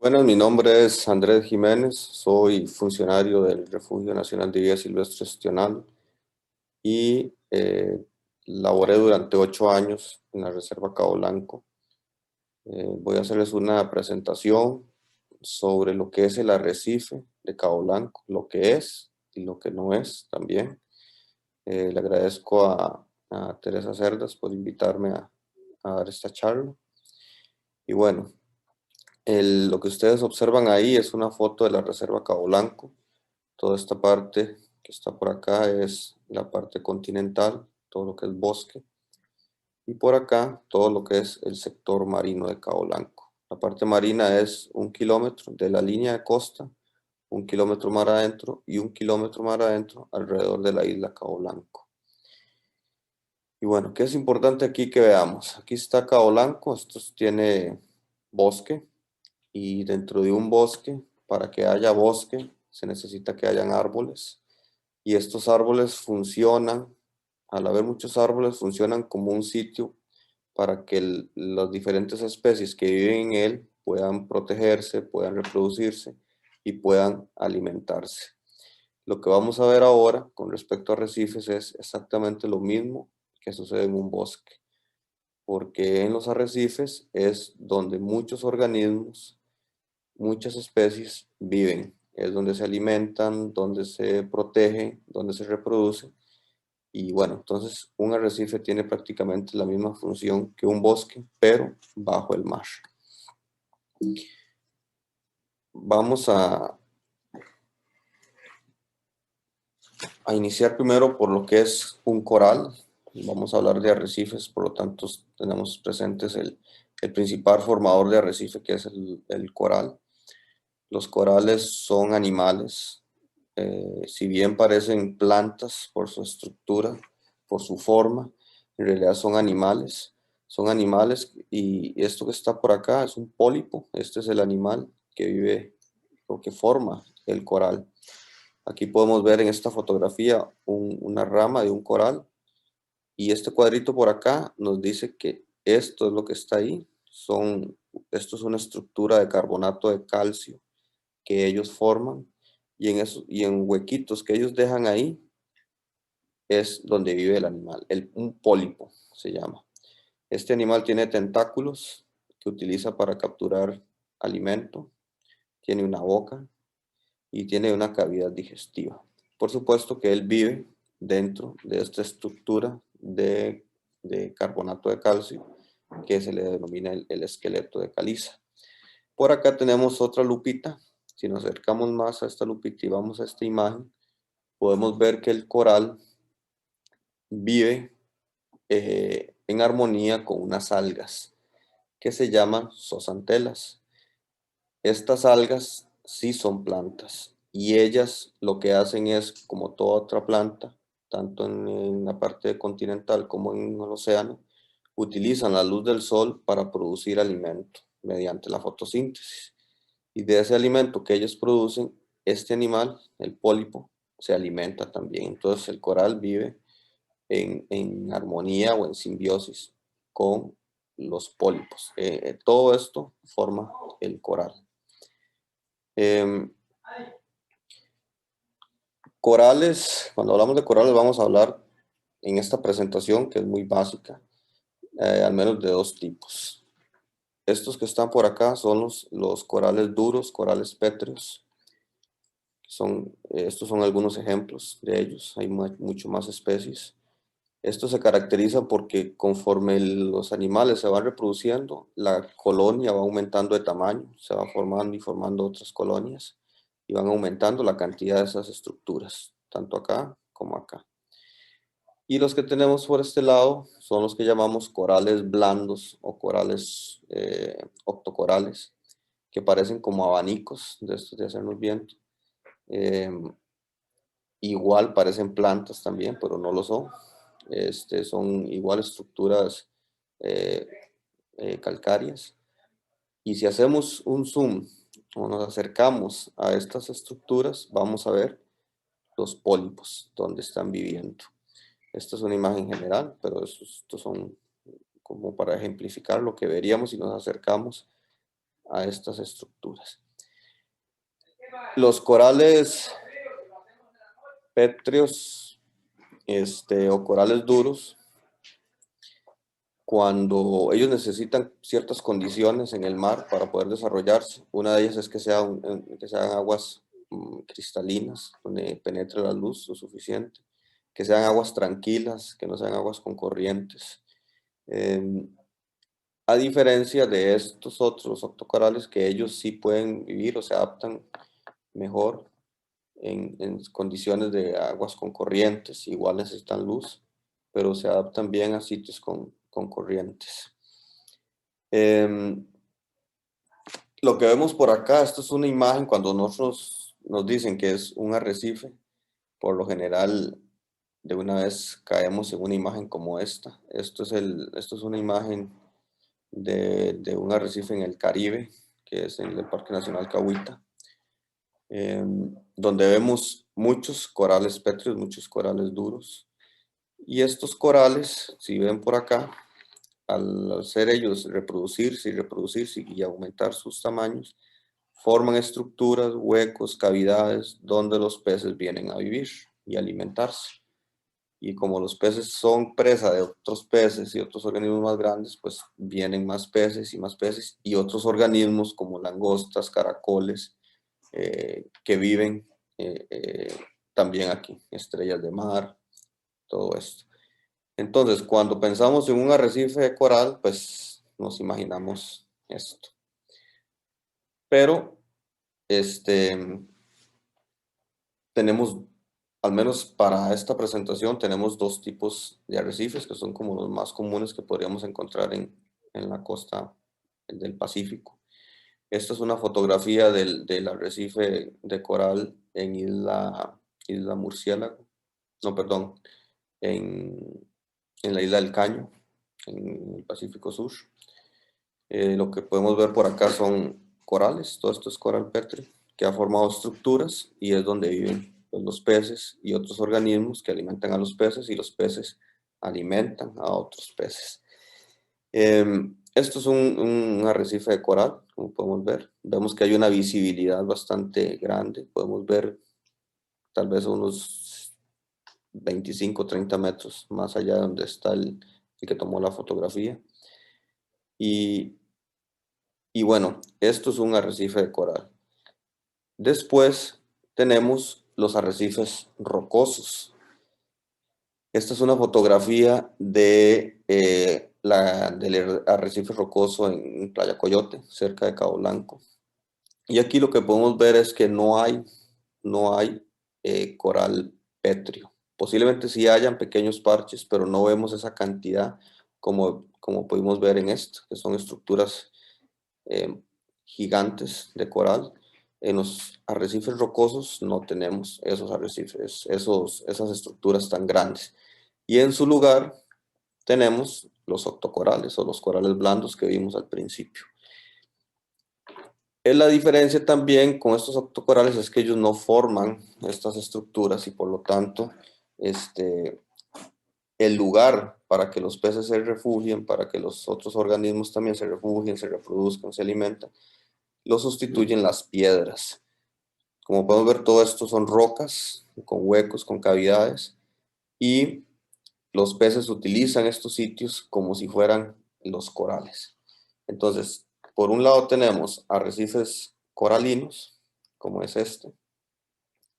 Bueno, mi nombre es Andrés Jiménez, soy funcionario del Refugio Nacional de Vida Silvestre Gestional y laboré durante 8 años en la Reserva Cabo Blanco. Voy a hacerles una presentación sobre lo que es el arrecife de Cabo Blanco, lo que es y lo que no es también. Le agradezco a Teresa Cerdas por invitarme a dar esta charla. Y bueno, lo que ustedes observan ahí es una foto de la Reserva Cabo Blanco. Toda esta parte que está por acá es la parte continental, todo lo que es bosque. Y por acá todo lo que es el sector marino de Cabo Blanco. La parte marina es 1 kilómetro de la línea de costa, 1 kilómetro más adentro y 1 kilómetro más adentro alrededor de la isla Cabo Blanco. Y bueno, ¿qué es importante aquí que veamos? Aquí está Cabo Blanco, esto tiene bosque y dentro de un bosque, para que haya bosque, se necesita que hayan árboles. Y estos árboles funcionan, al haber muchos árboles, funcionan como un sitio para que las diferentes especies que viven en él puedan protegerse, puedan reproducirse y puedan alimentarse. Lo que vamos a ver ahora con respecto a arrecifes es exactamente lo mismo que sucede en un bosque, porque en los arrecifes es donde muchos organismos, muchas especies viven, es donde se alimentan, donde se protegen, donde se reproducen. Y bueno, entonces un arrecife tiene prácticamente la misma función que un bosque, pero bajo el mar. Vamos a iniciar primero por lo que es un coral. Vamos a hablar de arrecifes, por lo tanto tenemos presentes el principal formador de arrecife, que es el coral. Los corales son animales, si bien parecen plantas por su estructura, por su forma, en realidad son animales. Son animales y esto que está por acá es un pólipo. Este es el animal que vive o que forma el coral. Aquí podemos ver en esta fotografía una rama de un coral y este cuadrito por acá nos dice que esto es lo que está ahí. Esto es una estructura de carbonato de calcio que ellos forman y en huequitos que ellos dejan ahí es donde vive el animal, un pólipo se llama. Este animal tiene tentáculos que utiliza para capturar alimento, tiene una boca y tiene una cavidad digestiva. Por supuesto que él vive dentro de esta estructura de carbonato de calcio que se le denomina el esqueleto de caliza. Por acá tenemos otra lupita. Si nos acercamos más a esta lupita y vamos a esta imagen, podemos ver que el coral vive en armonía con unas algas que se llaman zooxantelas. Estas algas sí son plantas y ellas lo que hacen es, como toda otra planta, tanto en la parte continental como en el océano, utilizan la luz del sol para producir alimento mediante la fotosíntesis. Y de ese alimento que ellos producen, este animal, el pólipo, se alimenta también. Entonces el coral vive en armonía o en simbiosis con los pólipos. Todo esto forma el coral. Corales, cuando hablamos de corales vamos a hablar en esta presentación que es muy básica, al menos de dos tipos. Estos que están por acá son los corales duros, corales pétreos. Estos son algunos ejemplos de ellos, hay mucho más especies. Esto se caracteriza porque conforme los animales se van reproduciendo, la colonia va aumentando de tamaño, se va formando y formando otras colonias y van aumentando la cantidad de esas estructuras, tanto acá como acá. Y los que tenemos por este lado son los que llamamos corales blandos o corales octocorales, que parecen como abanicos de estos de hacernos viento. Eh, Igual parecen plantas también, pero no lo son. Son igual estructuras eh, calcáreas. Y si hacemos un zoom o nos acercamos a estas estructuras, vamos a ver los pólipos donde están viviendo. Esta es una imagen general, pero estos son como para ejemplificar lo que veríamos si nos acercamos a estas estructuras. Los corales pétreos o corales duros, cuando ellos necesitan ciertas condiciones en el mar para poder desarrollarse, una de ellas es que sean aguas cristalinas, donde penetre la luz lo suficiente, que sean aguas tranquilas, que no sean aguas con corrientes. A diferencia de estos otros octocorales, que ellos sí pueden vivir o se adaptan mejor en condiciones de aguas con corrientes, igual necesitan luz, pero se adaptan bien a sitios con corrientes. Lo que vemos por acá, esto es una imagen, cuando nosotros nos dicen que es un arrecife, por lo general de una vez caemos en una imagen como esta. Esto es una imagen de un arrecife en el Caribe, que es en el Parque Nacional Cahuita, donde vemos muchos corales pétreos, muchos corales duros. Y estos corales, si ven por acá, al hacer ellos reproducirse y aumentar sus tamaños, forman estructuras, huecos, cavidades, donde los peces vienen a vivir y alimentarse. Y como los peces son presa de otros peces y otros organismos más grandes, pues vienen más peces y otros organismos como langostas, caracoles, que viven también aquí, estrellas de mar, todo esto. Entonces, cuando pensamos en un arrecife de coral, pues nos imaginamos esto. Pero tenemos, al menos para esta presentación, tenemos dos tipos de arrecifes que son como los más comunes que podríamos encontrar en la costa del Pacífico. Esta es una fotografía del arrecife de coral en Isla Murciélago, no, perdón, en la isla del Caño, en el Pacífico Sur. Lo que podemos ver por acá son corales, todo esto es coral pétreo, que ha formado estructuras y es donde viven pues, los peces y otros organismos que alimentan a los peces y los peces alimentan a otros peces. Esto es un arrecife de coral, como podemos ver. Vemos que hay una visibilidad bastante grande. Podemos ver tal vez unos 25 o 30 metros más allá de donde está el que tomó la fotografía. Y bueno, esto es un arrecife de coral. Después tenemos los arrecifes rocosos. Esta es una fotografía del arrecife rocoso en Playa Coyote, cerca de Cabo Blanco. Y aquí lo que podemos ver es que no hay coral pétreo. Posiblemente sí hayan pequeños parches, pero no vemos esa cantidad como pudimos ver en esto, que son estructuras gigantes de coral. En los arrecifes rocosos no tenemos esos arrecifes, esas estructuras tan grandes. Y en su lugar tenemos los octocorales o los corales blandos que vimos al principio. La diferencia también con estos octocorales es que ellos no forman estas estructuras y por lo tanto el lugar para que los peces se refugien, para que los otros organismos también se refugien, se reproduzcan, se alimentan, lo sustituyen las piedras. Como podemos ver, todo esto son rocas con huecos, con cavidades, y los peces utilizan estos sitios como si fueran los corales. Entonces, por un lado tenemos arrecifes coralinos, como es este,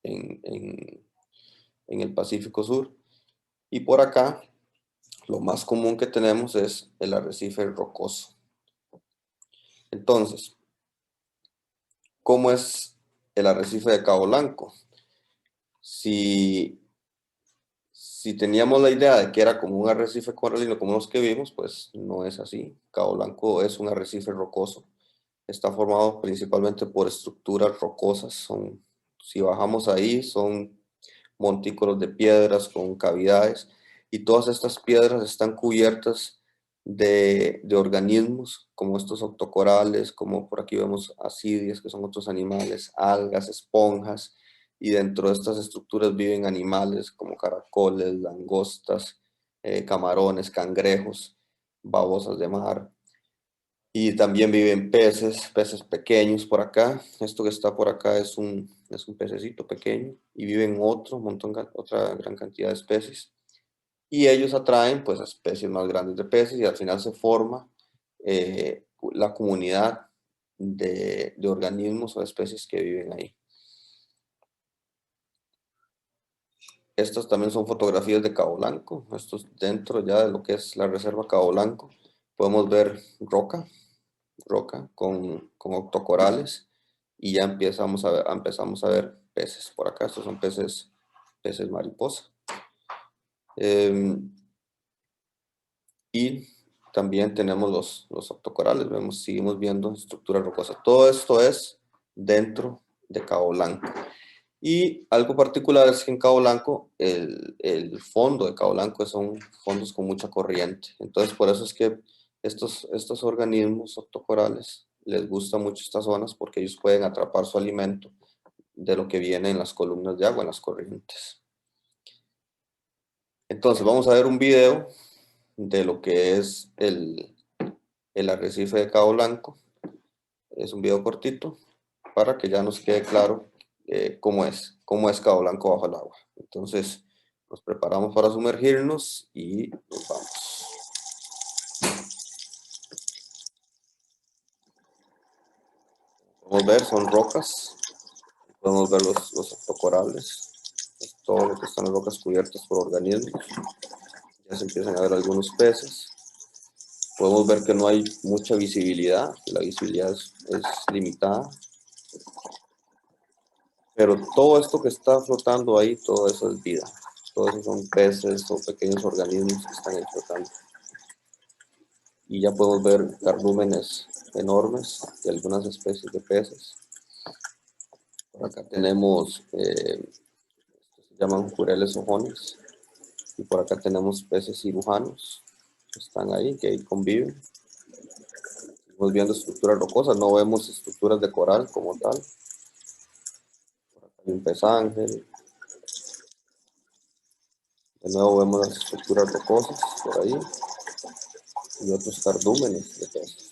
en el Pacífico Sur, y por acá lo más común que tenemos es el arrecife rocoso. Entonces, ¿cómo es el arrecife de Cabo Blanco? Si teníamos la idea de que era como un arrecife coralino como los que vimos, pues no es así. Cabo Blanco es un arrecife rocoso. Está formado principalmente por estructuras rocosas. Si bajamos ahí, son montículos de piedras con cavidades y todas estas piedras están cubiertas de organismos como estos octocorales, como por aquí vemos ascidias, que son otros animales, algas, esponjas, y dentro de estas estructuras viven animales como caracoles, langostas, camarones, cangrejos, babosas de mar. Y también viven peces pequeños por acá. Esto que está por acá es un pececito pequeño y viven otra gran cantidad de especies. Y ellos atraen pues a especies más grandes de peces y al final se forma la comunidad de organismos o especies que viven ahí. Estas también son fotografías de Cabo Blanco. Esto es dentro ya de lo que es la reserva Cabo Blanco. Podemos ver roca con octocorales y ya empezamos a ver peces por acá. Estos son peces mariposa. Em, y también tenemos los octocorales. Seguimos viendo estructuras rocosas. Todo esto es dentro de Cabo Blanco. Y algo particular es que en Cabo Blanco, el fondo de Cabo Blanco son fondos con mucha corriente. Entonces, por eso es que estos organismos octocorales les gusta mucho estas zonas porque ellos pueden atrapar su alimento de lo que viene en las columnas de agua, en las corrientes. Entonces, vamos a ver un video de lo que es el arrecife de Cabo Blanco. Es un video cortito para que ya nos quede claro cómo es Cabo Blanco bajo el agua. Entonces, nos preparamos para sumergirnos y nos vamos. Podemos ver, son rocas. Podemos ver los octocorales. Es todo lo que están las rocas cubiertas por organismos. Ya se empiezan a ver algunos peces. Podemos ver que no hay mucha visibilidad. La visibilidad es limitada. Pero todo esto que está flotando ahí, todo eso es vida. Todos esos son peces o pequeños organismos que están ahí flotando. Y ya podemos ver cardúmenes enormes de algunas especies de peces. Por acá tenemos, se llaman jureles ojones. Y por acá tenemos peces cirujanos que están ahí, que ahí conviven. Estamos viendo estructuras rocosas, no vemos estructuras de coral como tal. Por acá hay un pez ángel. De nuevo vemos las estructuras rocosas por ahí y otros cardúmenes de peces.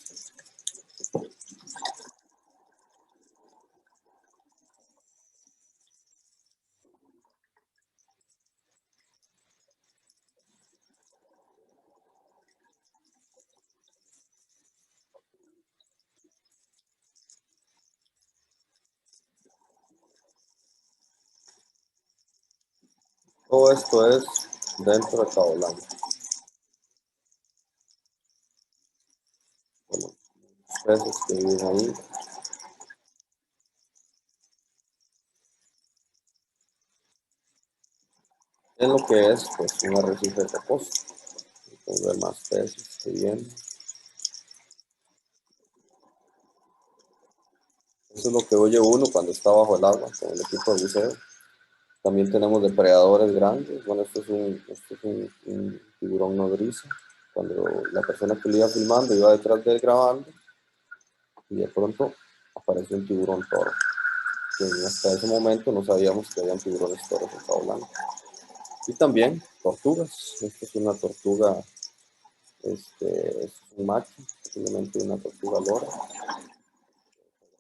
Todo esto es dentro de Cabo Blanco. Bueno, peces que viven ahí. Es lo que es pues, un arrecife rocoso. Pueden ver más peces que vienen. Eso es lo que oye uno cuando está bajo el agua con el equipo de buceo. También tenemos depredadores grandes. Bueno, esto es un tiburón nodriza. Cuando la persona que lo iba filmando iba detrás de él grabando y de pronto apareció un tiburón toro. Que hasta ese momento no sabíamos que habían tiburones toros en Cabo Blanco. Y también tortugas. Esta es una tortuga, es un macho, posiblemente una tortuga lora,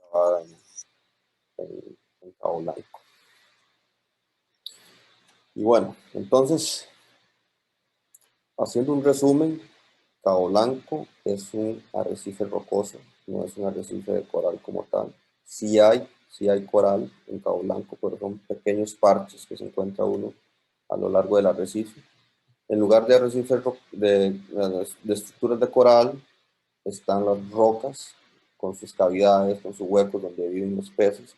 grabada en Cabo Blanco. Y bueno, entonces, haciendo un resumen, Cabo Blanco es un arrecife rocoso, no es un arrecife de coral como tal. Sí hay coral en Cabo Blanco, pero son pequeños parches que se encuentra uno a lo largo del arrecife. En lugar de arrecifes de estructuras de coral, están las rocas con sus cavidades, con sus huecos donde viven los peces.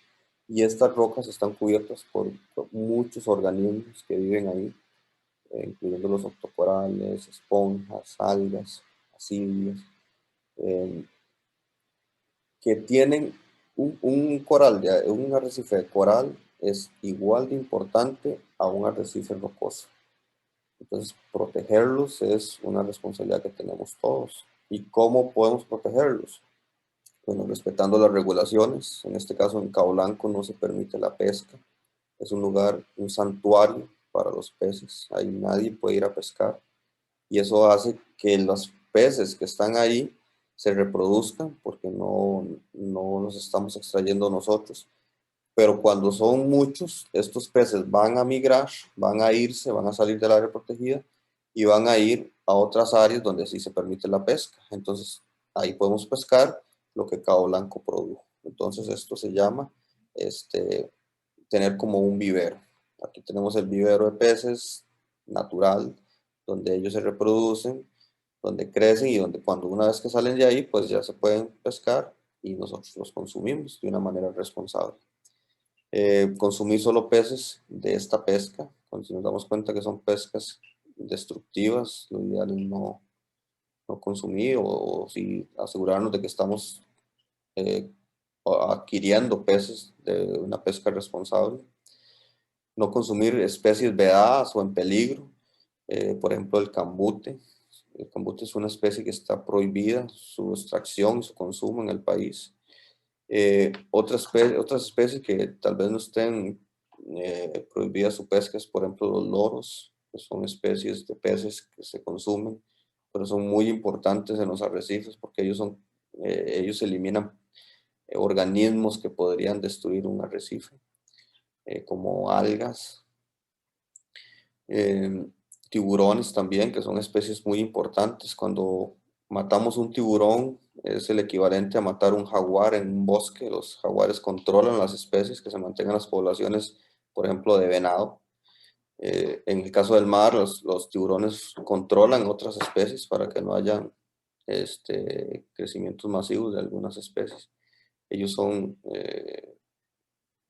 Y estas rocas están cubiertas por muchos organismos que viven ahí, incluyendo los octocorales, esponjas, algas, ascidias, eh, que tienen un arrecife de coral es igual de importante a un arrecife rocoso. Entonces, protegerlos es una responsabilidad que tenemos todos. ¿Y cómo podemos protegerlos? Bueno, respetando las regulaciones. En este caso, en Cabo Blanco no se permite la pesca. Es un lugar, un santuario para los peces. Ahí nadie puede ir a pescar. Y eso hace que los peces que están ahí se reproduzcan, porque no los estamos extrayendo nosotros. Pero cuando son muchos, estos peces van a migrar, van a irse, van a salir del área protegida y van a ir a otras áreas donde sí se permite la pesca. Entonces, ahí podemos pescar lo que Cabo Blanco produjo. Entonces, esto se llama tener como un vivero. Aquí tenemos el vivero de peces natural, donde ellos se reproducen, donde crecen y donde cuando una vez que salen de ahí, pues ya se pueden pescar y nosotros los consumimos de una manera responsable. Consumir solo peces de esta pesca, cuando si nos damos cuenta que son pescas destructivas, lo ideal es no consumir o si asegurarnos de que estamos eh, adquiriendo peces de una pesca responsable. No consumir especies vedadas o en peligro, por ejemplo el cambute. El cambute es una especie que está prohibida su extracción y su consumo en el país. Otras especies que tal vez no estén prohibidas su pesca es, por ejemplo, los loros, que son especies de peces que se consumen, pero son muy importantes en los arrecifes porque ellos eliminan organismos que podrían destruir un arrecife, como algas, eh, tiburones también, que son especies muy importantes. Cuando matamos un tiburón es el equivalente a matar un jaguar en un bosque. Los jaguares controlan las especies que se mantengan las poblaciones, por ejemplo, de venado. En el caso del mar, los tiburones controlan otras especies para que no haya crecimientos masivos de algunas especies. Ellos son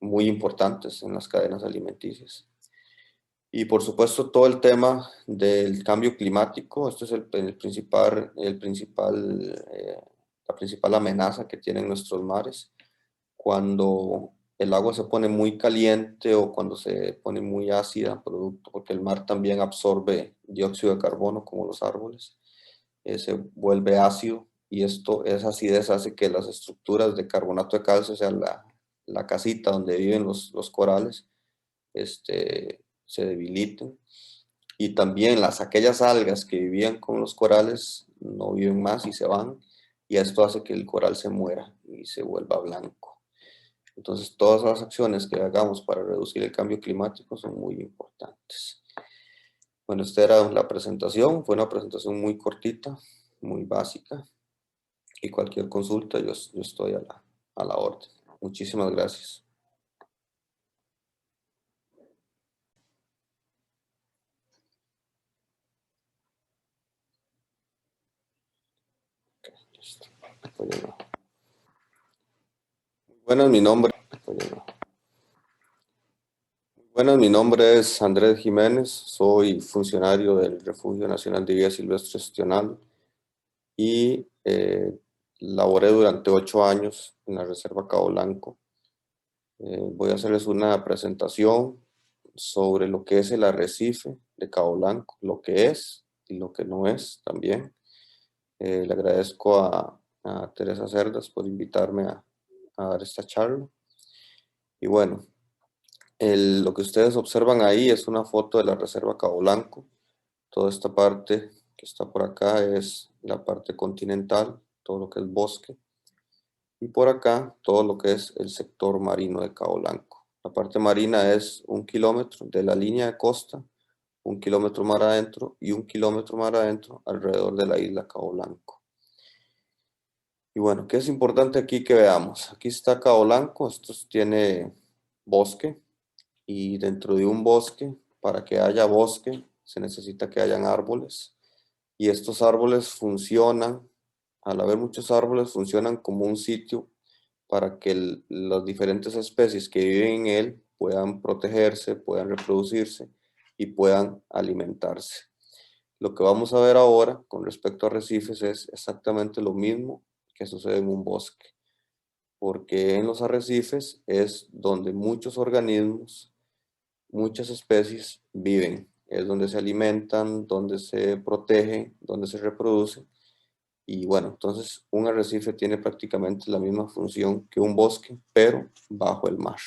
muy importantes en las cadenas alimenticias. Y por supuesto todo el tema del cambio climático, esto es la principal amenaza que tienen nuestros mares. Cuando el agua se pone muy caliente o cuando se pone muy ácida, producto, porque el mar también absorbe dióxido de carbono como los árboles, se vuelve ácido y esa acidez hace que las estructuras de carbonato de calcio, o sea, la casita donde viven los corales, se debiliten. Y también aquellas algas que vivían con los corales no viven más y se van. Y esto hace que el coral se muera y se vuelva blanco. Entonces, todas las acciones que hagamos para reducir el cambio climático son muy importantes. Bueno, esta era la presentación. Fue una presentación muy cortita, muy básica. Y cualquier consulta, yo estoy a la orden. Muchísimas gracias. Buenas, mi nombre es Andrés Jiménez, soy funcionario del Refugio Nacional de Vida Silvestre Gestional y laboré durante 8 años en la Reserva Cabo Blanco. Voy a hacerles una presentación sobre lo que es el arrecife de Cabo Blanco, lo que es y lo que no es también. Le agradezco a Teresa Cerdas por invitarme a dar esta charla. Y bueno, lo que ustedes observan ahí es una foto de la Reserva Cabo Blanco. Toda esta parte que está por acá es la parte continental, todo lo que es bosque. Y por acá todo lo que es el sector marino de Cabo Blanco. La parte marina es 1 kilómetro de la línea de costa, 1 kilómetro más adentro y 1 kilómetro más adentro alrededor de la isla Cabo Blanco. Y bueno, ¿qué es importante aquí que veamos? Aquí está Cabo Blanco, esto tiene bosque y dentro de un bosque, para que haya bosque, se necesita que hayan árboles y estos árboles funcionan, al haber muchos árboles, funcionan como un sitio para que las diferentes especies que viven en él puedan protegerse, puedan reproducirse y puedan alimentarse. Lo que vamos a ver ahora con respecto a arrecifes es exactamente lo mismo que sucede en un bosque, porque en los arrecifes es donde muchos organismos, muchas especies viven, es donde se alimentan, donde se protegen, donde se reproducen. Y bueno, entonces un arrecife tiene prácticamente la misma función que un bosque, pero bajo el mar.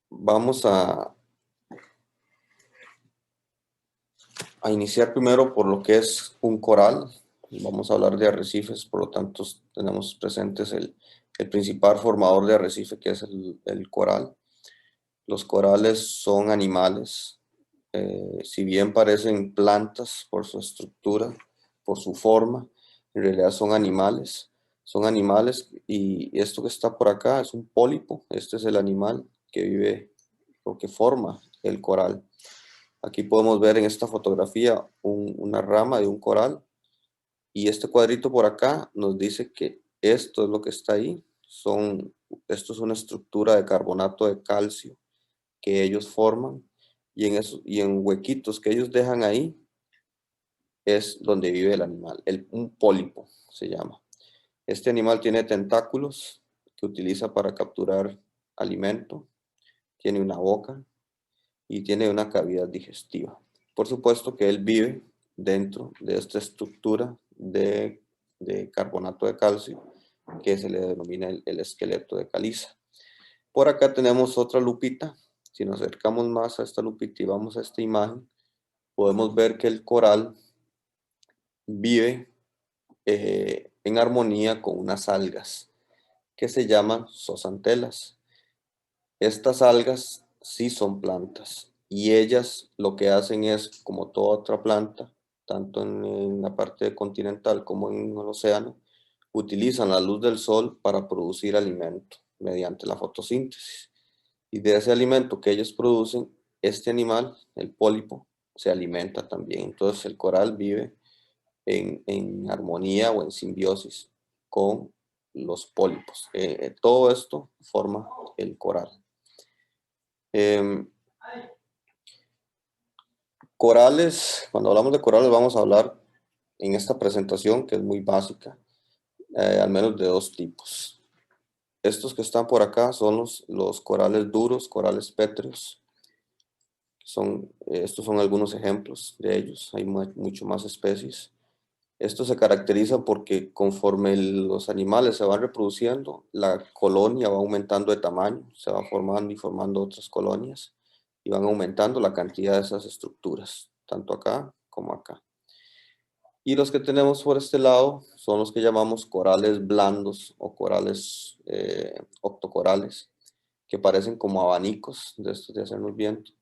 Vamos a iniciar primero por lo que es un coral. vamos a hablar de arrecifes, por lo tanto tenemos presentes el principal formador de arrecife, que es el coral. Los corales son animales, si bien parecen plantas por su estructura, por su forma, en realidad son animales. Son animales y esto que está por acá es un pólipo. Este es el animal que vive o que forma el coral. Aquí podemos ver en esta fotografía una rama de un coral y este cuadrito por acá nos dice que esto es lo que está ahí. Esto es una estructura de carbonato de calcio que ellos forman y en huequitos que ellos dejan ahí es donde vive el animal. Un pólipo se llama. Este animal tiene tentáculos que utiliza para capturar alimento, tiene una boca y tiene una cavidad digestiva. Por supuesto que él vive dentro de esta estructura de carbonato de calcio que se le denomina el esqueleto de caliza. Por acá tenemos otra lupita. Si nos acercamos más a esta lupita y vamos a esta imagen, podemos ver que el coral vive en armonía con unas algas que se llaman zooxantelas. Estas algas sí son plantas y ellas lo que hacen es, como toda otra planta, tanto en la parte continental como en el océano, utilizan la luz del sol para producir alimento mediante la fotosíntesis. Y de ese alimento que ellos producen, este animal, el pólipo, se alimenta también. Entonces el coral vive en armonía o en simbiosis con los pólipos. Todo esto forma el coral. Corales, cuando hablamos de corales vamos a hablar en esta presentación que es muy básica, al menos de dos tipos. Estos que están por acá son los corales duros, corales pétreos. Estos son algunos ejemplos de ellos, hay mucho más especies. Esto se caracteriza porque conforme los animales se van reproduciendo, la colonia va aumentando de tamaño, se va formando y formando otras colonias y van aumentando la cantidad de esas estructuras, tanto acá como acá. Y los que tenemos por este lado son los que llamamos corales blandos o corales octocorales, que parecen como abanicos de estos de hacernos viento.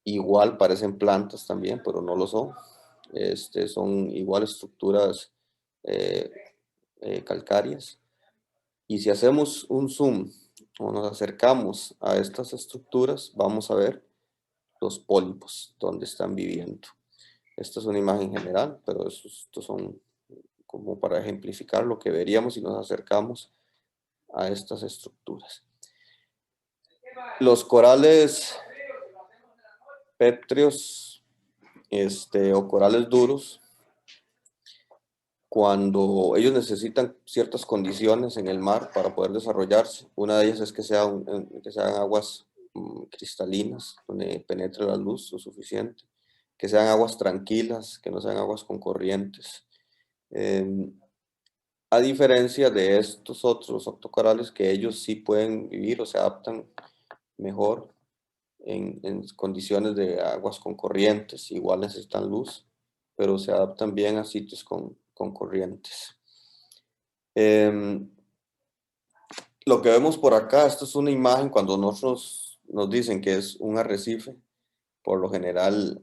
Igual parecen plantas también, pero no lo son. Son igual estructuras eh, calcáreas. Y si hacemos un zoom o nos acercamos a estas estructuras, vamos a ver los pólipos donde están viviendo. Esta es una imagen general, pero estos son como para ejemplificar lo que veríamos si nos acercamos a estas estructuras. Los corales pétreos o corales duros, cuando ellos necesitan ciertas condiciones en el mar para poder desarrollarse, una de ellas es que sean aguas cristalinas, donde penetre la luz lo suficiente, que sean aguas tranquilas, que no sean aguas con corrientes. A diferencia de estos otros octocorales, que ellos sí pueden vivir o se adaptan mejor en condiciones de aguas con corrientes, igual necesitan luz, pero se adaptan bien a sitios con corrientes. Lo que vemos por acá, esto es una imagen cuando nosotros nos dicen que es un arrecife, por lo general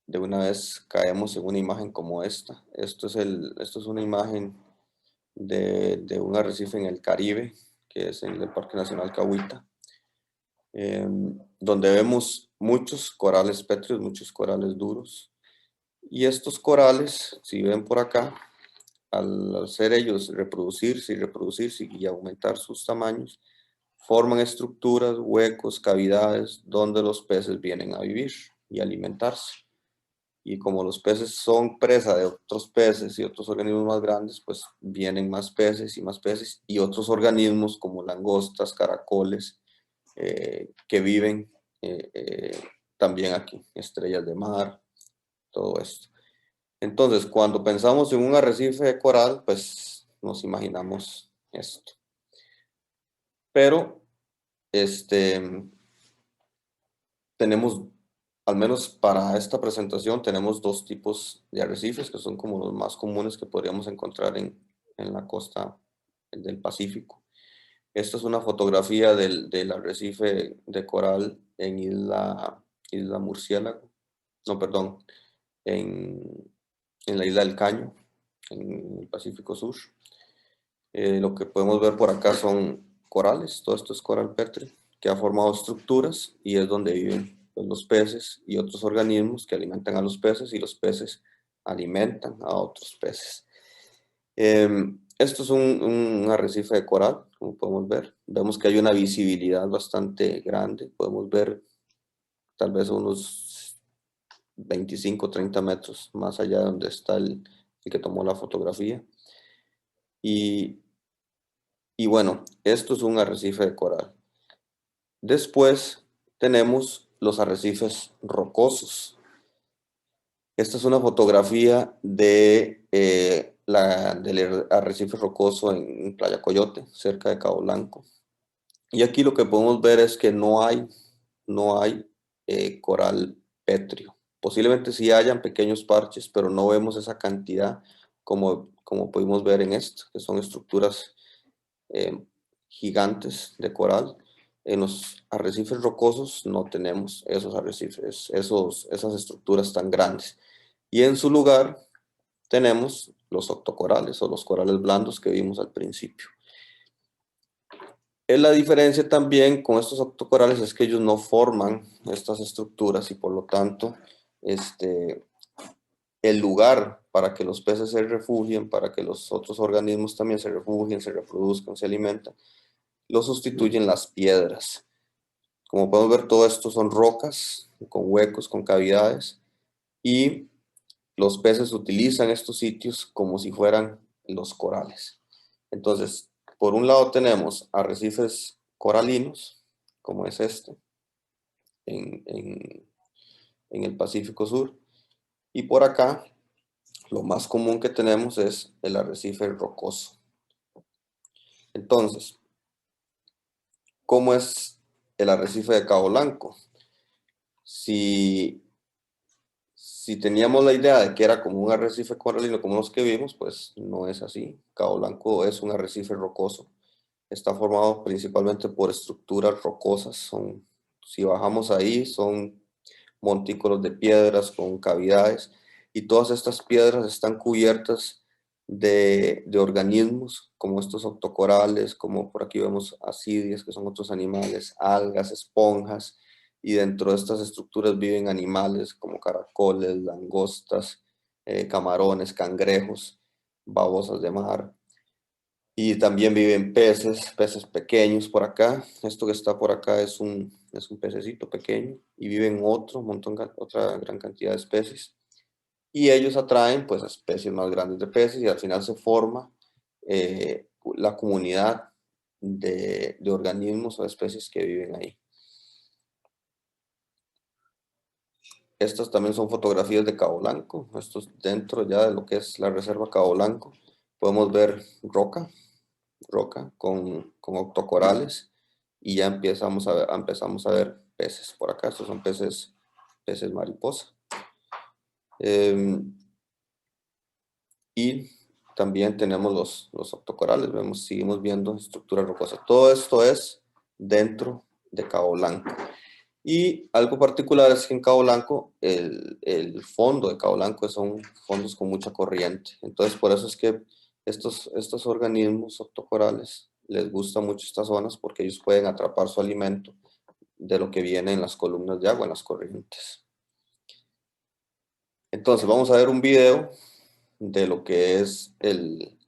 de una vez caemos en una imagen como esta. Esto es una imagen de un arrecife en el Caribe, que es en el Parque Nacional Cahuita, donde vemos muchos corales pétreos, muchos corales duros. Y estos corales, si ven por acá, al hacer ellos reproducirse y aumentar sus tamaños, forman estructuras, huecos, cavidades donde los peces vienen a vivir y alimentarse. Y como los peces son presa de otros peces y otros organismos más grandes, pues vienen más peces y otros organismos como langostas, caracoles, que viven también aquí, estrellas de mar, todo esto. Entonces, cuando pensamos en un arrecife de coral, pues nos imaginamos esto. Pero tenemos al menos para esta presentación tenemos dos tipos de arrecifes que son como los más comunes que podríamos encontrar en la costa del Pacífico. Esta es una fotografía del arrecife de coral en Isla Murciélago, no, perdón, en, en la isla del Caño, en el Pacífico Sur. Lo que podemos ver por acá son corales, todo esto es coral pétreo, que ha formado estructuras y es donde viven pues, los peces y otros organismos que alimentan a los peces y los peces alimentan a otros peces. Esto es un arrecife de coral, como podemos ver. Vemos que hay una visibilidad bastante grande. Podemos ver tal vez unos 25 o 30 metros más allá de donde está el que tomó la fotografía. Y bueno, esto es un arrecife de coral. Después tenemos los arrecifes rocosos. Esta es una fotografía del arrecife rocoso en Playa Coyote, cerca de Cabo Blanco. Y aquí lo que podemos ver es que no hay coral pétreo. Posiblemente sí hayan pequeños parches, pero no vemos esa cantidad como pudimos ver en esto, que son estructuras eh, gigantes de coral. En los arrecifes rocosos no tenemos esos arrecifes, esas estructuras tan grandes. Y en su lugar tenemos los octocorales o los corales blandos que vimos al principio. La diferencia también con estos octocorales es que ellos no forman estas estructuras y por lo tanto el lugar para que los peces se refugien, para que los otros organismos también se refugien, se reproduzcan, se alimentan, lo sustituyen las piedras. Como podemos ver, todo esto son rocas con huecos, con cavidades, y los peces utilizan estos sitios como si fueran los corales. Entonces, por un lado tenemos arrecifes coralinos, como es este, en el Pacífico Sur, y por acá lo más común que tenemos es el arrecife rocoso. Entonces, ¿cómo es el arrecife de Cabo Blanco? Si teníamos la idea de que era como un arrecife coralino como los que vimos, pues no es así. Cabo Blanco es un arrecife rocoso. Está formado principalmente por estructuras rocosas. Si bajamos ahí, son montículos de piedras con cavidades y todas estas piedras están cubiertas de organismos como estos octocorales, como por aquí vemos ascidias, que son otros animales, algas, esponjas, y dentro de estas estructuras viven animales como caracoles, langostas, camarones, cangrejos, babosas de mar. Y también viven peces pequeños por acá. Esto que está por acá es un pececito pequeño y viven otra gran cantidad de especies. Y ellos atraen pues especies más grandes de peces y al final se forma la comunidad de organismos o especies que viven ahí. Estas también son fotografías de Cabo Blanco. Esto es dentro ya de lo que es la reserva Cabo Blanco. Podemos ver roca con octocorales y ya empezamos a ver peces por acá. Estos son peces mariposa. Y también tenemos los octocorales, seguimos viendo estructuras rocosas. Todo esto es dentro de Cabo Blanco. Y algo particular es que en Cabo Blanco, el fondo de Cabo Blanco son fondos con mucha corriente. Entonces, por eso es que estos organismos octocorales les gusta mucho estas zonas porque ellos pueden atrapar su alimento de lo que viene en las columnas de agua, en las corrientes. Entonces, vamos a ver un video de lo que es el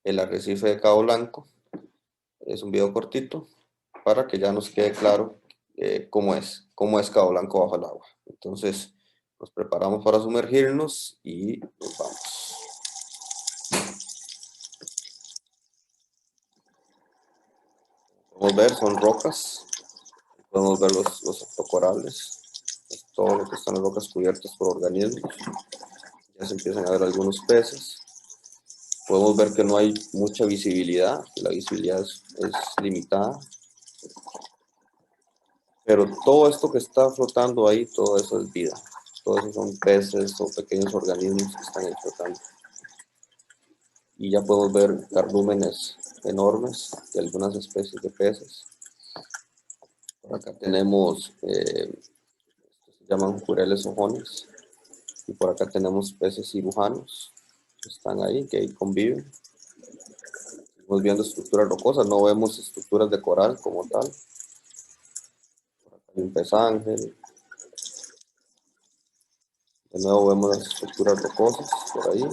arrecife de Cabo Blanco. Es un video cortito para que ya nos quede claro cómo es Cabo Blanco bajo el agua. Entonces, nos preparamos para sumergirnos y nos vamos. Podemos ver, son rocas. Podemos ver los octocorales. Es todo lo que están las rocas cubiertas por organismos. Ya se empiezan a ver algunos peces. Podemos ver que no hay mucha visibilidad. La visibilidad es limitada. Pero todo esto que está flotando ahí, todo eso es vida. Todo eso son peces o pequeños organismos que están ahí flotando. Y ya podemos ver cardúmenes enormes de algunas especies de peces. Por acá tenemos, se llaman jureles ojones. Y por acá tenemos peces cirujanos que están ahí, que ahí conviven. Estamos viendo estructuras rocosas, no vemos estructuras de coral como tal. Por acá hay un pez ángel. De nuevo vemos las estructuras rocosas por ahí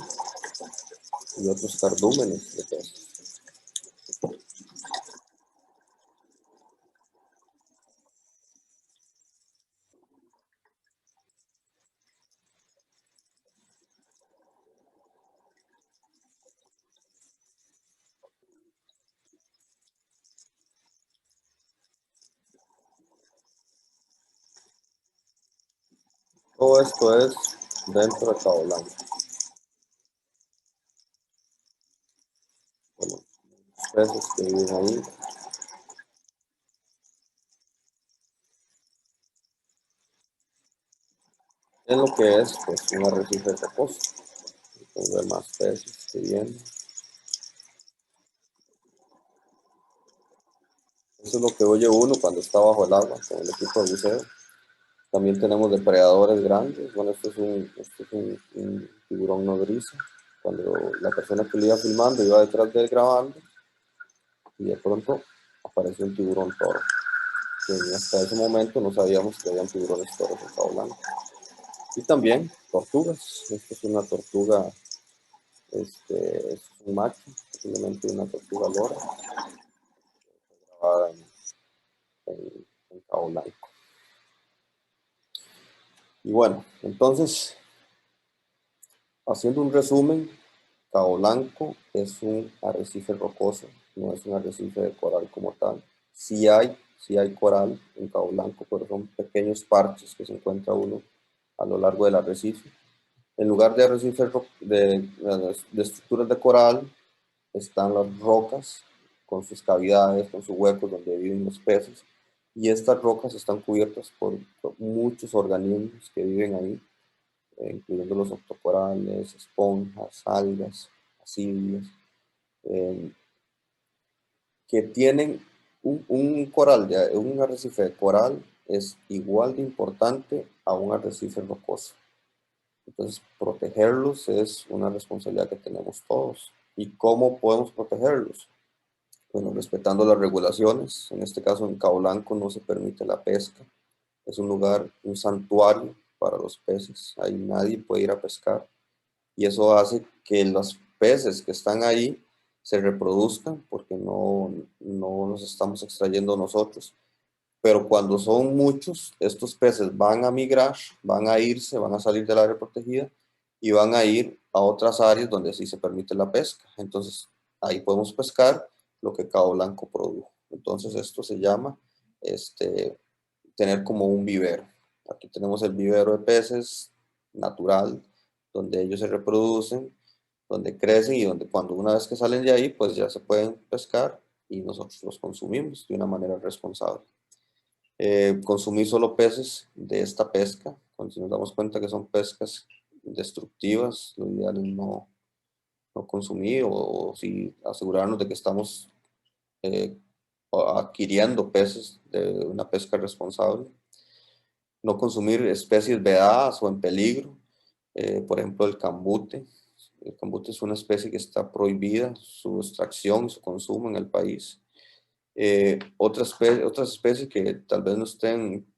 y otros cardúmenes de peces. Todo esto es dentro de Cabo Blanco. Bueno, los peces que viven ahí. Es lo que es pues, un arrecife rocoso. Pueden ver más peces que vienen. Eso es lo que oye uno cuando está bajo el agua con el equipo de buceo. También tenemos depredadores grandes. Bueno, esto es un tiburón nodriza. Cuando la persona que lo iba filmando iba detrás de él grabando y de pronto apareció un tiburón toro. Que hasta ese momento no sabíamos que habían tiburones toros en Cabo Blanco. Y también tortugas. Esta es una tortuga, es un macho, posiblemente una tortuga lora, grabada en Cabo Blanco. Y bueno, entonces, haciendo un resumen, Cabo Blanco es un arrecife rocoso, no es un arrecife de coral como tal. Sí hay coral en Cabo Blanco, pero son pequeños parches que se encuentra uno a lo largo del arrecife. En lugar de arrecifes de estructuras de coral, están las rocas con sus cavidades, con sus huecos donde viven los peces. Y estas rocas están cubiertas por muchos organismos que viven ahí, incluyendo los octocorales, esponjas, algas, ascidias, eh, que tienen un arrecife de coral es igual de importante a un arrecife rocoso. Entonces, protegerlos es una responsabilidad que tenemos todos. ¿Y cómo podemos protegerlos? Bueno, respetando las regulaciones. En este caso, en Cabo Blanco no se permite la pesca. Es un lugar, un santuario para los peces. Ahí nadie puede ir a pescar. Y eso hace que los peces que están ahí se reproduzcan porque no los estamos extrayendo nosotros. Pero cuando son muchos, estos peces van a migrar, van a irse, van a salir del área protegida y van a ir a otras áreas donde sí se permite la pesca. Entonces, ahí podemos pescar lo que Cabo Blanco produjo. Entonces, esto se llama tener como un vivero. Aquí tenemos el vivero de peces natural, donde ellos se reproducen, donde crecen y donde cuando una vez que salen de ahí, pues ya se pueden pescar y nosotros los consumimos de una manera responsable. Consumir solo peces de esta pesca, cuando nos damos cuenta que son pescas destructivas, lo ideal es no consumir o si asegurarnos de que estamos eh, adquiriendo peces de una pesca responsable. No consumir especies vedadas o en peligro, por ejemplo el cambute. El cambute es una especie que está prohibida su extracción, su consumo en el país. Otras especies que tal vez no estén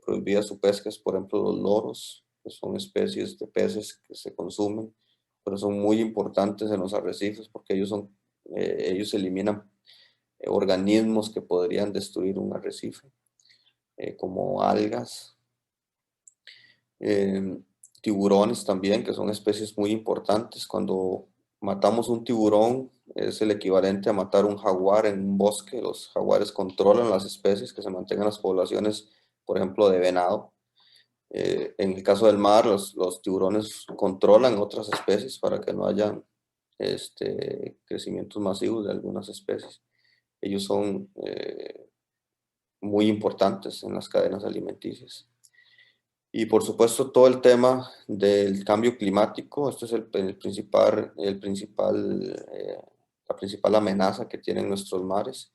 prohibidas su pesca es, por ejemplo, los loros, que son especies de peces que se consumen, pero son muy importantes en los arrecifes porque ellos eliminan organismos que podrían destruir un arrecife, como algas, eh, tiburones también, que son especies muy importantes. Cuando matamos un tiburón es el equivalente a matar un jaguar en un bosque. Los jaguares controlan las especies que se mantengan las poblaciones, por ejemplo, de venado. En el caso del mar, los tiburones controlan otras especies para que no haya crecimientos masivos de algunas especies. Ellos son muy importantes en las cadenas alimenticias. Y por supuesto todo el tema del cambio climático, esto es la principal amenaza que tienen nuestros mares.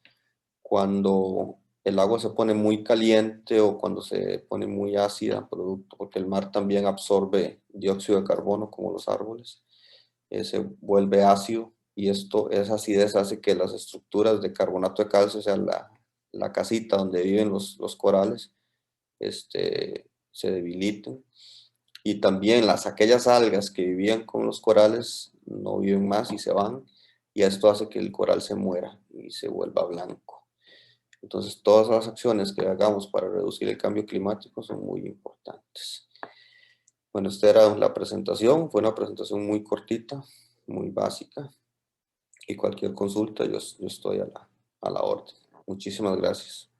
Cuando el agua se pone muy caliente o cuando se pone muy ácida, producto, porque el mar también absorbe dióxido de carbono como los árboles, se vuelve ácido y esa acidez hace que las estructuras de carbonato de calcio, o sea, la casita donde viven los corales, se debiliten. Y también aquellas algas que vivían con los corales no viven más y se van, y esto hace que el coral se muera y se vuelva blanco. Entonces, todas las acciones que hagamos para reducir el cambio climático son muy importantes. Bueno, esta era la presentación, fue una presentación muy cortita, muy básica, y cualquier consulta yo estoy a la orden. Muchísimas gracias.